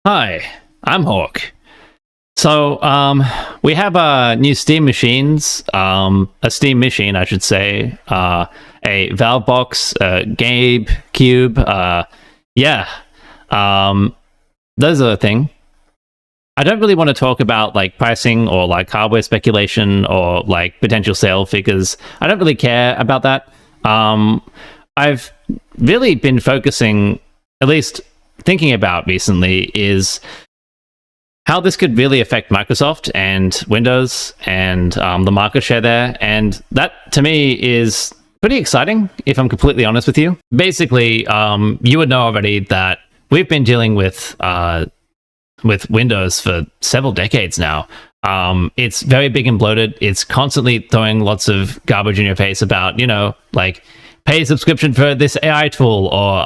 Hi, I'm Hawk. So, we have new Steam machines, a Steam machine, I should say, a Valve box, Gabe Cube, yeah, those are the thing. I don't really want to talk about like pricing or like hardware speculation or like potential sale figures. I don't really care about that. I've really been focusing, at least thinking about recently, is how this could really affect Microsoft and Windows and the market share there. And that to me is pretty exciting, if I'm completely honest with you. Basically, you would know already that we've been dealing with Windows for several decades now. It's very big and bloated. It's constantly throwing lots of garbage in your face about, like pay a subscription for this AI tool or,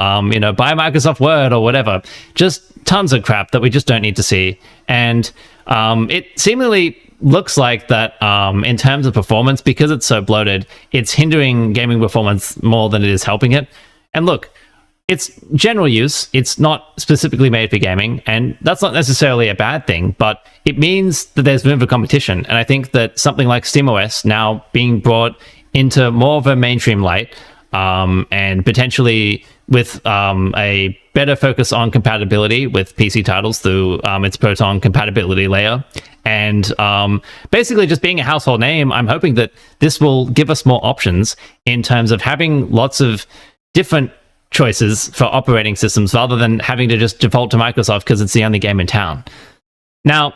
buy Microsoft Word or whatever. Just tons of crap that we just don't need to see. And it seemingly looks like that in terms of performance, because it's so bloated, it's hindering gaming performance more than it is helping it. And look, it's general use. It's not specifically made for gaming, and that's not necessarily a bad thing, but it means that there's room for competition. And I think that something like SteamOS now being brought into more of a mainstream light, and potentially with a better focus on compatibility with PC titles through its Proton compatibility layer, and basically just being a household name, I'm hoping that this will give us more options in terms of having lots of different choices for operating systems rather than having to just default to Microsoft because it's the only game in town. Now,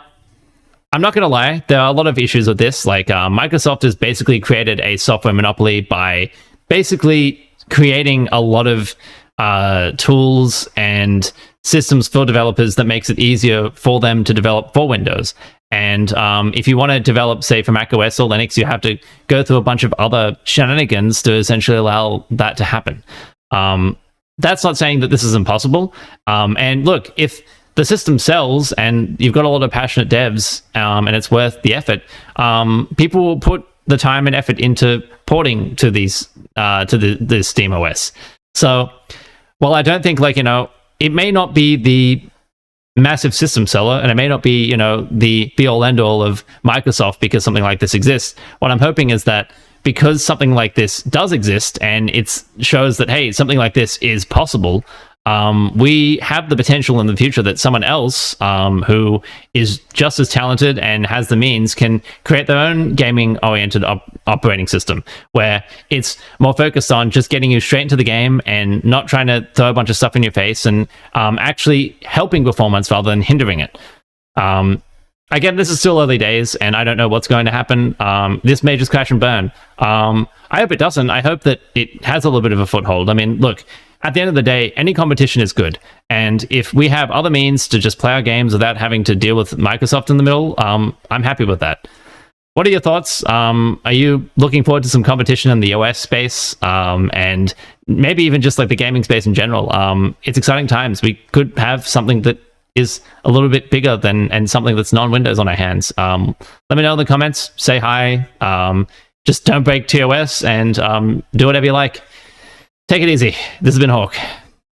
I'm not going to lie, there are a lot of issues with this. Like Microsoft has basically created a software monopoly by basically creating a lot of tools and systems for developers that makes it easier for them to develop for Windows. And if you want to develop, say, for Mac OS or Linux, you have to go through a bunch of other shenanigans to essentially allow that to happen. That's not saying that this is impossible. And look, if the system sells and you've got a lot of passionate devs and it's worth the effort, people will put the time and effort into porting to these to the Steam OS. So while I don't think it may not be the massive system seller and it may not be the be all end all of Microsoft because something like this exists, what I'm hoping is that because something like this does exist and it shows that, hey, something like this is possible, we have the potential in the future that someone else who is just as talented and has the means can create their own gaming-oriented operating system where it's more focused on just getting you straight into the game and not trying to throw a bunch of stuff in your face and actually helping performance rather than hindering it. Again, this is still early days, and I don't know what's going to happen. This may just crash and burn. I hope it doesn't. I hope that it has a little bit of a foothold. I mean, look, at the end of the day, any competition is good. And if we have other means to just play our games without having to deal with Microsoft in the middle, I'm happy with that. What are your thoughts? Are you looking forward to some competition in the OS space, and maybe even just like the gaming space in general? It's exciting times. We could have something that is a little bit bigger and something that's non-Windows on our hands. Let me know in the comments. Say hi. Just don't break TOS and do whatever you like. Take it easy. This has been Hawk.